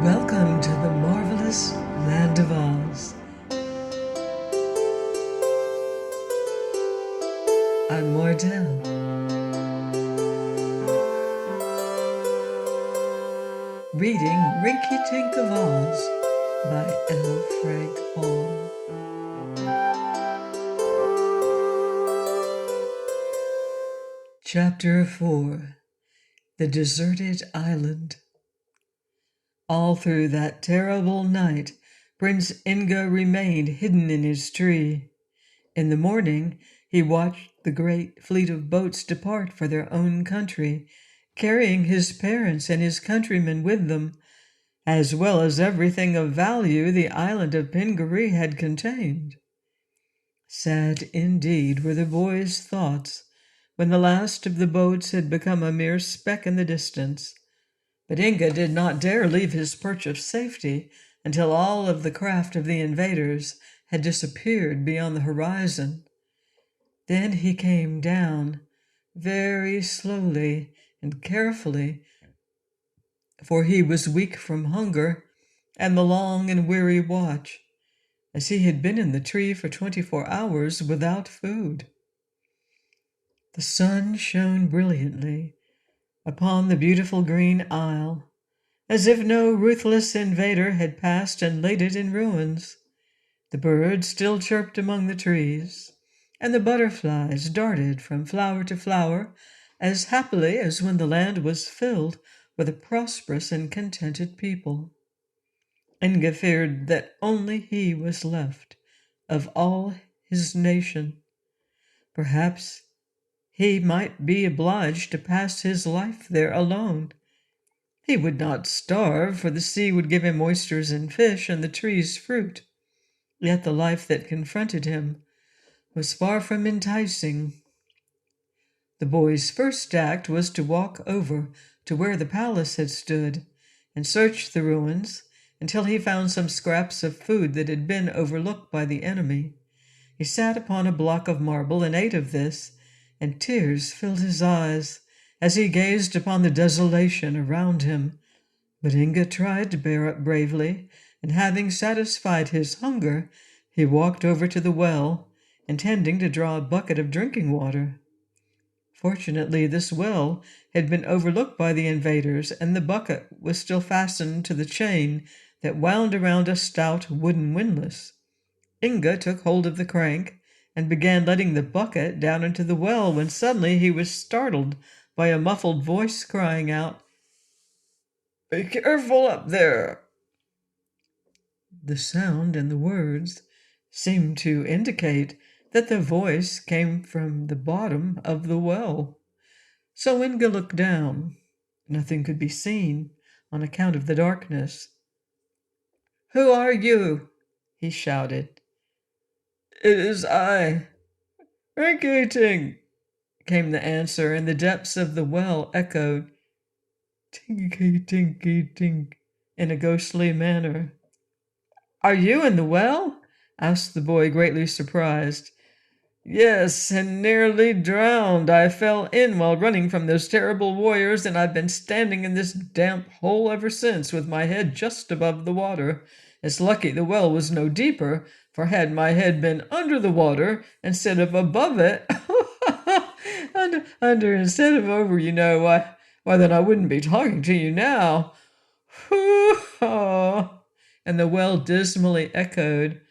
Welcome to the marvelous land of Oz. I'm Mordell. Reading Rinkitink of Oz by L. Frank Hall. Chapter 4. The Deserted Island. All through that terrible night, Prince Inga remained hidden in his tree. In the morning, he watched the great fleet of boats depart for their own country, carrying his parents and his countrymen with them, as well as everything of value the island of Pingaree had contained. Sad indeed were the boy's thoughts when the last of the boats had become a mere speck in the distance. But Inga did not dare leave his perch of safety until all of the craft of the invaders had disappeared beyond the horizon. Then he came down, very slowly and carefully, for he was weak from hunger and the long and weary watch, as he had been in the tree for 24 hours without food. The sun shone brilliantly upon the beautiful green isle, as if no ruthless invader had passed and laid it in ruins. The birds still chirped among the trees, and the butterflies darted from flower to flower as happily as when the land was filled with a prosperous and contented people. Inga feared that only he was left of all his nation. Perhaps he might be obliged to pass his life there alone. He would not starve, for the sea would give him oysters and fish and the trees fruit. Yet the life that confronted him was far from enticing. The boy's first act was to walk over to where the palace had stood and search the ruins until he found some scraps of food that had been overlooked by the enemy. He sat upon a block of marble and ate of this, and tears filled his eyes as he gazed upon the desolation around him. But Inga tried to bear up bravely, and having satisfied his hunger, he walked over to the well, intending to draw a bucket of drinking water. Fortunately, this well had been overlooked by the invaders, and the bucket was still fastened to the chain that wound around a stout wooden windlass. Inga took hold of the crank and began letting the bucket down into the well when suddenly he was startled by a muffled voice crying out, "Be careful up there!" The sound and the words seemed to indicate that the voice came from the bottom of the well. So Inga looked down. Nothing could be seen on account of the darkness. "Who are you?" he shouted. "It is I, Rinkitink," came the answer, and the depths of the well echoed, "Tinky, tinky, tink," in a ghostly manner. "Are you in the well?" asked the boy, greatly surprised. "Yes, and nearly drowned. I fell in while running from those terrible warriors, and I've been standing in this damp hole ever since, with my head just above the water. It's lucky the well was no deeper, for had my head been under the water instead of above it, under instead of over, you know, why then I wouldn't be talking to you now." "Hoo-haw!" And the well dismally echoed,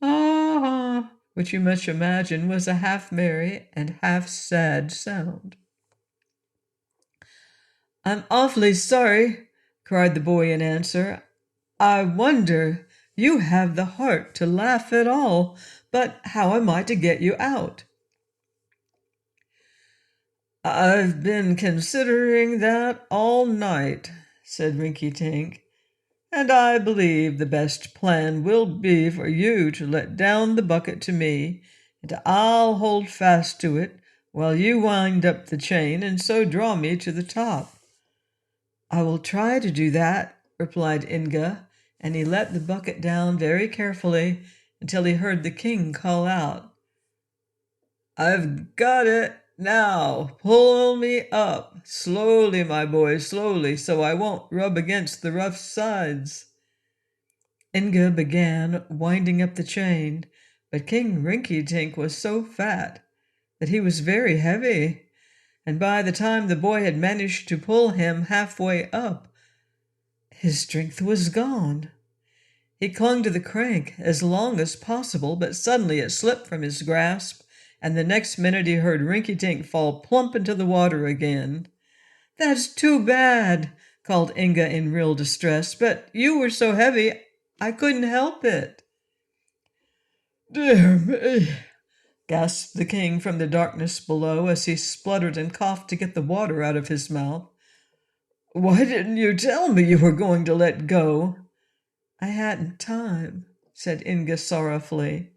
"Ah!" which you must imagine was a half merry and half sad sound. "I'm awfully sorry," cried the boy in answer. "I wonder you have the heart to laugh at all, but how am I to get you out?" "I've been considering that all night," said Rinkitink, "and I believe the best plan will be for you to let down the bucket to me, and I'll hold fast to it while you wind up the chain and so draw me to the top." "I will try to do that," replied Inga, and he let the bucket down very carefully until he heard the king call out, "I've got it! Now, pull me up. Slowly, my boy, slowly, so I won't rub against the rough sides. Inga began winding up the chain, but King Rinkitink was so fat that he was very heavy, and by the time the boy had managed to pull him halfway up, his strength was gone. He clung to the crank as long as possible, but suddenly it slipped from his grasp, and the next minute he heard Rinkitink fall plump into the water again. "That's too bad," called Inga in real distress, "but you were so heavy I couldn't help it." "Dear me," gasped the king from the darkness below as he spluttered and coughed to get the water out of his mouth. "Why didn't you tell me you were going to let go?" "I hadn't time," said Inga sorrowfully.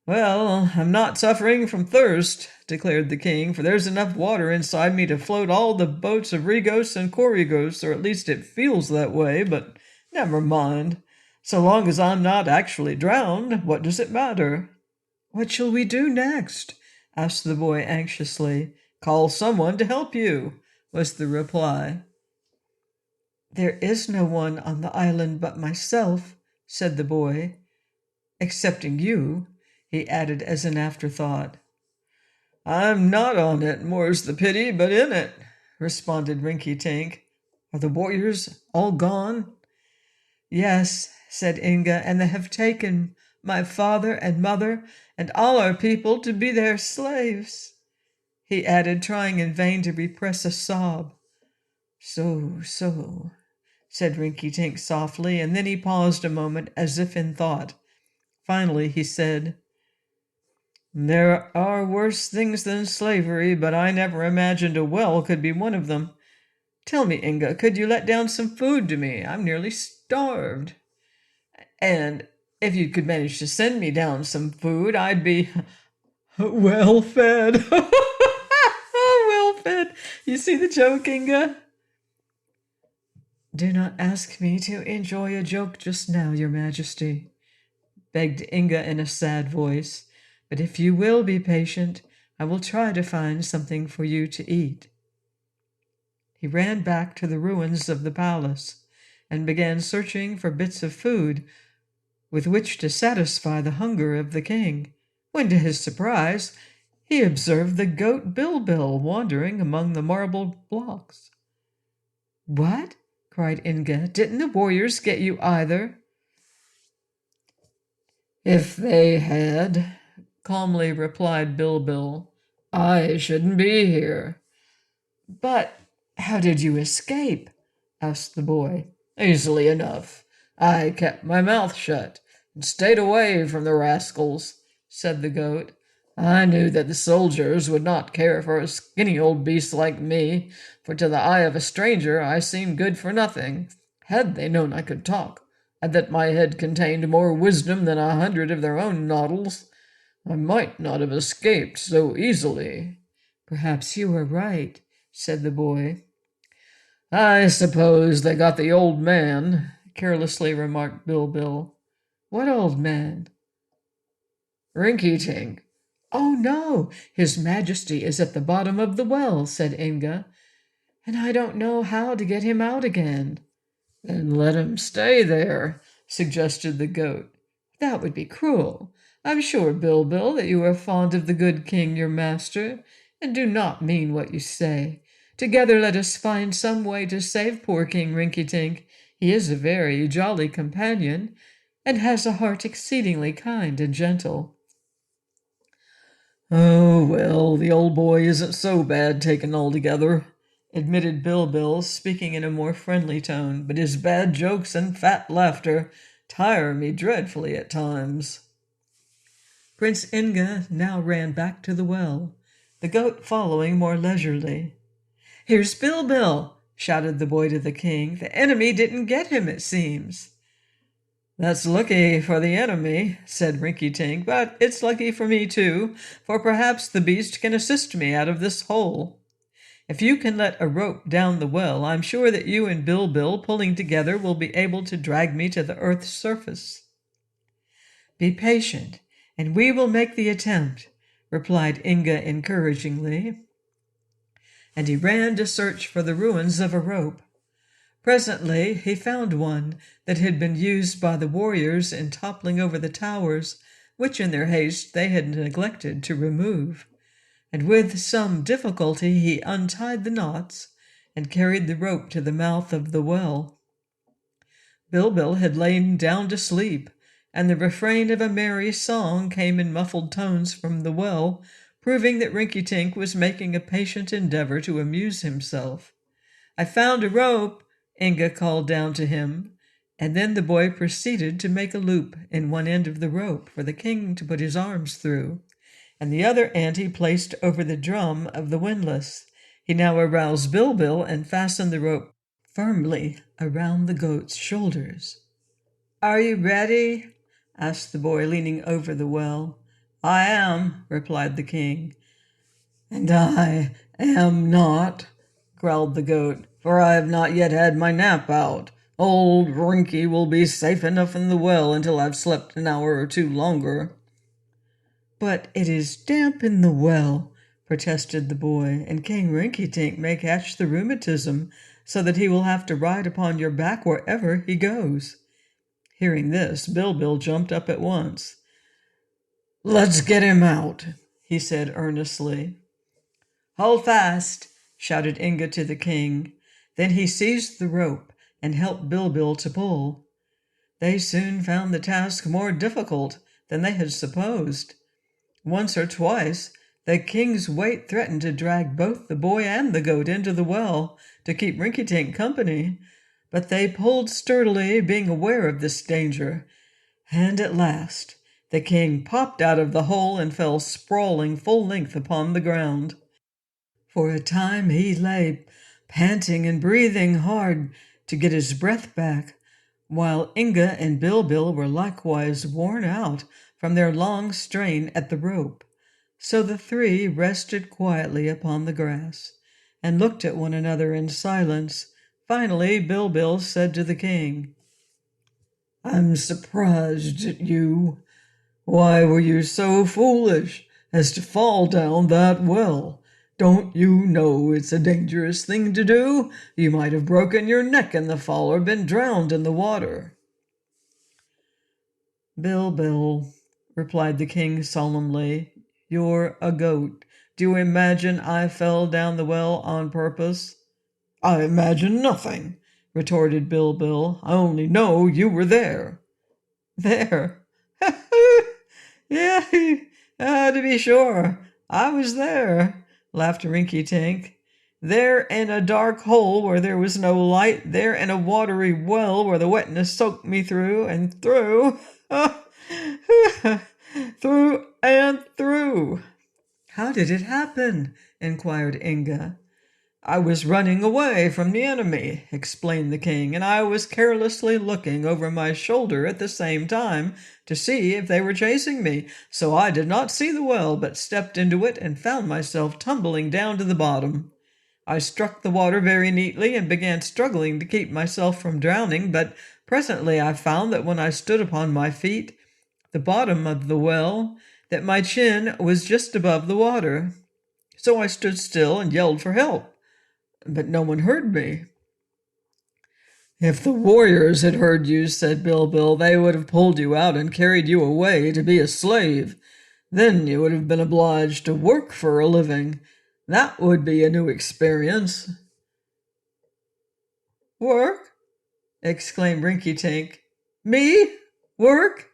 "Well, I'm not suffering from thirst," declared the king, "for there's enough water inside me to float all the boats of Regos and Corregos, or at least it feels that way, but never mind. So long as I'm not actually drowned, what does it matter?" "What shall we do next?" asked the boy anxiously. "Call someone to help you," was the reply. "There is no one on the island but myself," said the boy. "Excepting you," he added as an afterthought. "I'm not on it, more's the pity, but in it," responded Rinkitink. "Are the warriors all gone?" "Yes," said Inga, "and they have taken my father and mother and all our people to be their slaves," he added, trying in vain to repress a sob. "So, so," said Rinkitink softly, and then he paused a moment as if in thought. Finally he said, "There are worse things than slavery, but I never imagined a well could be one of them. Tell me, Inga, could you let down some food to me? I'm nearly starved. And if you could manage to send me down some food, I'd be well fed." Well fed. You see the joke, Inga? "Do not ask me to enjoy a joke just now, Your Majesty," begged Inga in a sad voice. "But if you will be patient, I will try to find something for you to eat." He ran back to the ruins of the palace and began searching for bits of food with which to satisfy the hunger of the king, when to his surprise he observed the goat Bilbil wandering among the marble blocks. "What?" cried Inga. "Didn't the warriors get you either?" "If they had," calmly replied Bilbil, "I shouldn't be here." "But how did you escape?" asked the boy. "Easily enough. I kept my mouth shut and stayed away from the rascals," said the goat. "I knew that the soldiers would not care for a skinny old beast like me, for to the eye of a stranger I seemed good for nothing. Had they known I could talk, and that my head contained more wisdom than 100 of their own noddles, I might not have escaped so easily." "Perhaps you are right," said the boy. "I suppose they got the old man," carelessly remarked Bilbil. "What old man?" "Rinkitink." "Oh, no, His Majesty is at the bottom of the well," said Inga, "and I don't know how to get him out again." "Then let him stay there," suggested the goat. "That would be cruel. I'm sure, Bilbil, that you are fond of the good king, your master, and do not mean what you say. Together let us find some way to save poor King Rinkitink. He is a very jolly companion, and has a heart exceedingly kind and gentle." "Oh, well, the old boy isn't so bad taken altogether," admitted Bilbil, speaking in a more friendly tone, "but his bad jokes and fat laughter tire me dreadfully at times." Prince Inga now ran back to the well, the goat following more leisurely. "Here's Bilbil!" shouted the boy to the king. "The enemy didn't get him, it seems." "That's lucky for the enemy," said Rinkitink, "but it's lucky for me too, for perhaps the beast can assist me out of this hole. If you can let a rope down the well, I'm sure that you and Bilbil pulling together will be able to drag me to the earth's surface." "Be patient, and we will make the attempt," replied Inga encouragingly. and he ran to search for the ruins of a rope. Presently he found one that had been used by the warriors in toppling over the towers, which in their haste they had neglected to remove. And with some difficulty he untied the knots and carried the rope to the mouth of the well. Bilbil had lain down to sleep, and the refrain of a merry song came in muffled tones from the well, proving that Rinkitink was making a patient endeavor to amuse himself. "I found a rope," Inga called down to him, and then the boy proceeded to make a loop in one end of the rope for the king to put his arms through, and the other end he placed over the drum of the windlass. He now aroused Bilbil and fastened the rope firmly around the goat's shoulders. "Are you ready?" asked the boy, leaning over the well. "I am," replied the king. "And I am not," growled the goat, "for I have not yet had my nap out. Old Rinky will be safe enough in the well until I've slept an hour or two longer." "But it is damp in the well," protested the boy, "and King Rinkitink may catch the rheumatism, so that he will have to ride upon your back wherever he goes." Hearing this, Bilbil jumped up at once. "Let's get him out," he said earnestly. "Hold fast," shouted Inga to the king. Then he seized the rope and helped Bilbil to pull. They soon found the task more difficult than they had supposed. Once or twice the king's weight threatened to drag both the boy and the goat into the well to keep Rinkitink company, but they pulled sturdily, being aware of this danger, and at last the king popped out of the hole and fell sprawling full length upon the ground. For a time he lay, panting and breathing hard to get his breath back, while Inga and Bilbil were likewise worn out from their long strain at the rope. So the three rested quietly upon the grass and looked at one another in silence. Finally, Bilbil said to the king, "I'm surprised at you. Why were you so foolish as to fall down that well? Don't you know it's a dangerous thing to do? You might have broken your neck in the fall or been drowned in the water." "Bilbil," replied the king solemnly, "you're a goat. Do you imagine I fell down the well on purpose?" "I imagine nothing," retorted Bilbil. "I only know you were there." "There? Yeah, to be sure, I was there," laughed Rinkitink. "There in a dark hole where there was no light, there in a watery well where the wetness soaked me through and through, through and through." "How did it happen?" inquired Inga. "I was running away from the enemy," explained the king, "and I was carelessly looking over my shoulder at the same time to see if they were chasing me. So I did not see the well, but stepped into it and found myself tumbling down to the bottom. I struck the water very neatly and began struggling to keep myself from drowning, but presently I found that when I stood upon my feet, the bottom of the well, that my chin was just above the water. So I stood still and yelled for help, but no one heard me." "If the warriors had heard you," said Bilbil, "they would have pulled you out and carried you away to be a slave. Then you would have been obliged to work for a living. That would be a new experience." "Work?" exclaimed Rinkitink. "Me? Work?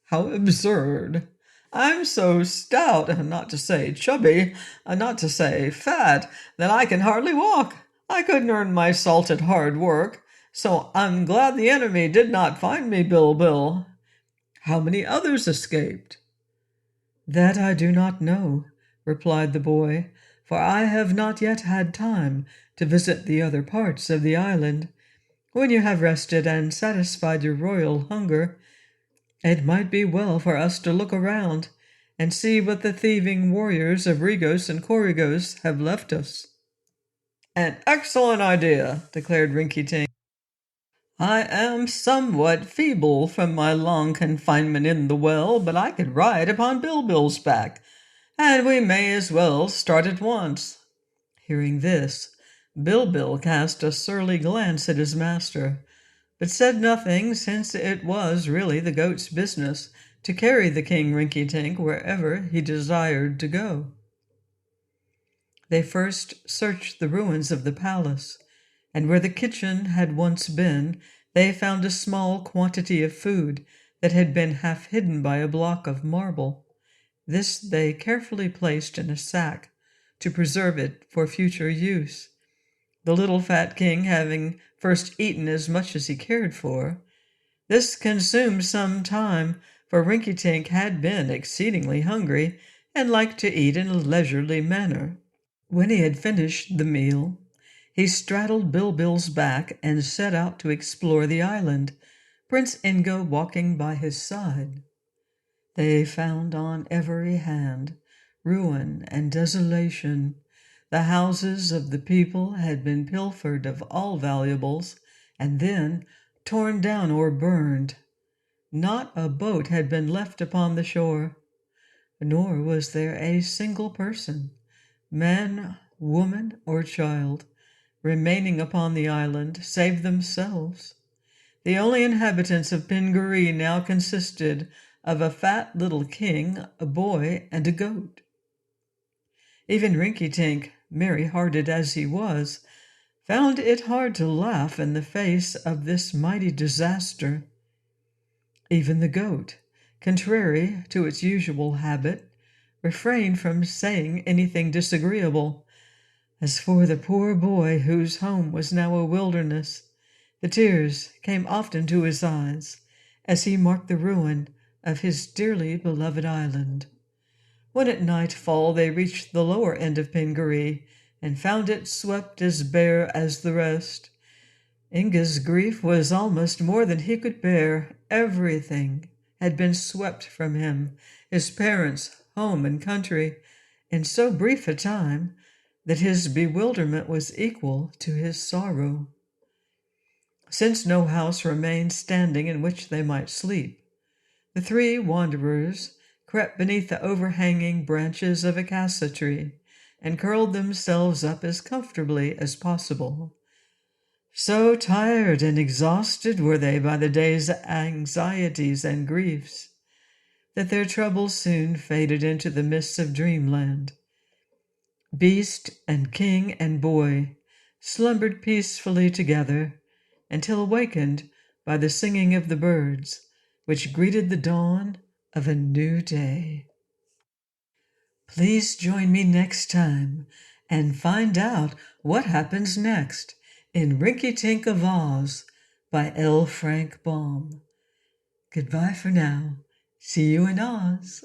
How absurd! I'm so stout, not to say chubby, not to say fat, that I can hardly walk. I couldn't earn my salt at hard work, so I'm glad the enemy did not find me, Bilbil." "How many others escaped?" "That I do not know," replied the boy, "for I have not yet had time to visit the other parts of the island. When you have rested and satisfied your royal hunger, it might be well for us to look around and see what the thieving warriors of Regos and Corygos have left us." "An excellent idea," declared Rinkitink. "I am somewhat feeble from my long confinement in the well, but I could ride upon Bilbil's back. and we may as well start at once." Hearing this, Bilbil cast a surly glance at his master, but said nothing, since it was really the goat's business to carry the King Rinkitink wherever he desired to go. They first searched the ruins of the palace, and where the kitchen had once been, they found a small quantity of food that had been half hidden by a block of marble. This they carefully placed in a sack to preserve it for future use. The little fat king having first eaten as much as he cared for. This consumed some time, for Rinkitink had been exceedingly hungry and liked to eat in a leisurely manner. When he had finished the meal, he straddled Bilbil's back and set out to explore the island, Prince Inga walking by his side. They found on every hand ruin and desolation. The houses of the people had been pilfered of all valuables, and then torn down or burned. Not a boat had been left upon the shore, nor was there a single person, man, woman, or child, remaining upon the island save themselves. The only inhabitants of Pingaree now consisted of a fat little king, a boy, and a goat. Even Rinkitink, merry-hearted as he was, found it hard to laugh in the face of this mighty disaster. Even the goat, contrary to its usual habit, refrained from saying anything disagreeable. As for the poor boy, whose home was now a wilderness, the tears came often to his eyes as he marked the ruin of his dearly beloved island. When at nightfall they reached the lower end of Pingaree and found it swept as bare as the rest, Inga's grief was almost more than he could bear. Everything had been swept from him, his parents, home, and country, in so brief a time that his bewilderment was equal to his sorrow. Since no house remained standing in which they might sleep, the three wanderers crept beneath the overhanging branches of a casa tree and curled themselves up as comfortably as possible. So tired and exhausted were they by the day's anxieties and griefs that their troubles soon faded into the mists of dreamland. Beast and king and boy slumbered peacefully together until awakened by the singing of the birds, which greeted the dawn of a new day. Please join me next time and find out what happens next in Rinkitink of Oz by L. Frank Baum. Goodbye for now. See you in Oz.